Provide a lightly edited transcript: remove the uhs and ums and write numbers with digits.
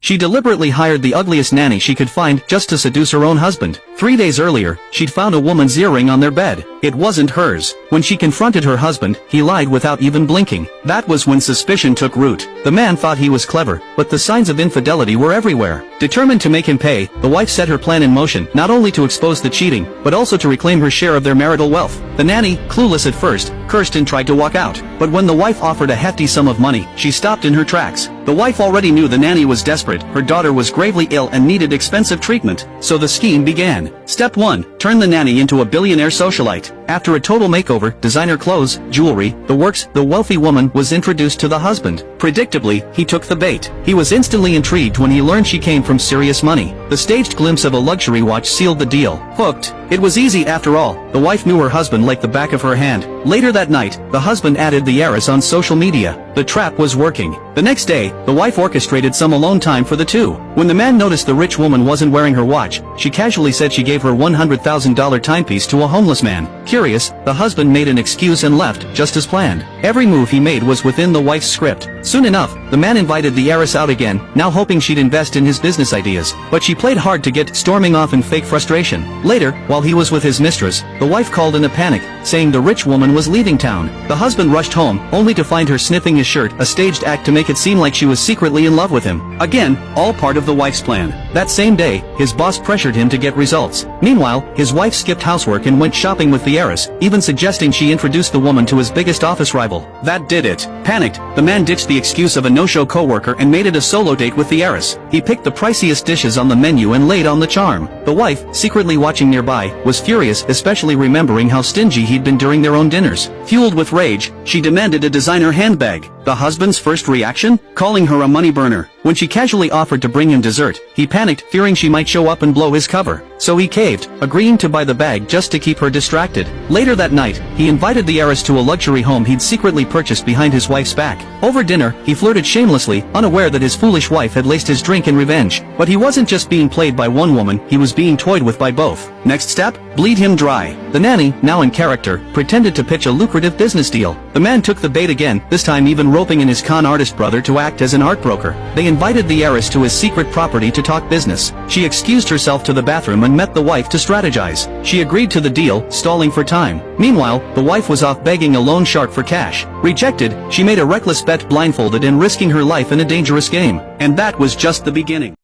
She deliberately hired the ugliest nanny she could find just to seduce her own husband. 3 days earlier, she'd found a woman's earring on their bed. It wasn't hers. When she confronted her husband, he lied without even blinking. That was when suspicion took root. The man thought he was clever, but the signs of infidelity were everywhere. Determined to make him pay, the wife set her plan in motion, not only to expose the cheating, but also to reclaim her share of their marital wealth. The nanny, clueless at first, cursed and tried to walk out. But when the wife offered a hefty sum of money, she stopped in her tracks. The wife already knew the nanny was desperate, her daughter was gravely ill and needed expensive treatment, so the scheme began. Step 1. Turn the nanny into a billionaire socialite. After a total makeover, designer clothes, jewelry, the works, the wealthy woman was introduced to the husband. Predictably, he took the bait. He was instantly intrigued when he learned she came from serious money. The staged glimpse of a luxury watch sealed the deal. Hooked. It was easy after all. The wife knew her husband like the back of her hand. Later that night, the husband added the heiress on social media. The trap was working. The next day, the wife orchestrated some alone time for the two. When the man noticed the rich woman wasn't wearing her watch, she casually said she gave her $100,000 timepiece to a homeless man. Curious, the husband made an excuse and left, just as planned. Every move he made was within the wife's script. Soon enough, the man invited the heiress out again, now hoping she'd invest in his business ideas. But she played hard to get, storming off in fake frustration. Later, while he was with his mistress, the wife called in a panic, saying the rich woman was leaving town. The husband rushed home, only to find her sniffing his shirt, a staged act to make it seem like she was secretly in love with him. Again, all part of the wife's plan. That same day, his boss pressured him to get results. Meanwhile, his wife skipped housework and went shopping with the heiress, even suggesting she introduced the woman to his biggest office rival. That did it. Panicked, the man ditched the excuse of a no-show coworker and made it a solo date with the heiress. He picked the priciest dishes on the menu and laid on the charm. The wife, secretly watching nearby, was furious, especially remembering how stingy he'd been during their own dinners. Fueled with rage, she demanded a designer handbag. The husband's first reaction? Calling her a money burner. When she casually offered to bring him dessert, he panicked, fearing she might show up and blow his cover. So he caved, agreeing to buy the bag just to keep her distracted. Later that night, he invited the heiress to a luxury home he'd secretly purchased behind his wife's back. Over dinner, he flirted shamelessly, unaware that his foolish wife had laced his drink in revenge. But he wasn't just being played by one woman, he was being toyed with by both. Next step? Bleed him dry. The nanny, now in character, pretended to pitch a lucrative business deal. The man took the bait again, this time even roping in his con artist brother to act as an art broker. They invited the heiress to his secret property to talk business. She excused herself to the bathroom and met the wife to strategize. She agreed to the deal, stalling for time. Meanwhile, the wife was off begging a loan shark for cash. Rejected, she made a reckless bet blindfolded and risking her life in a dangerous game. And that was just the beginning.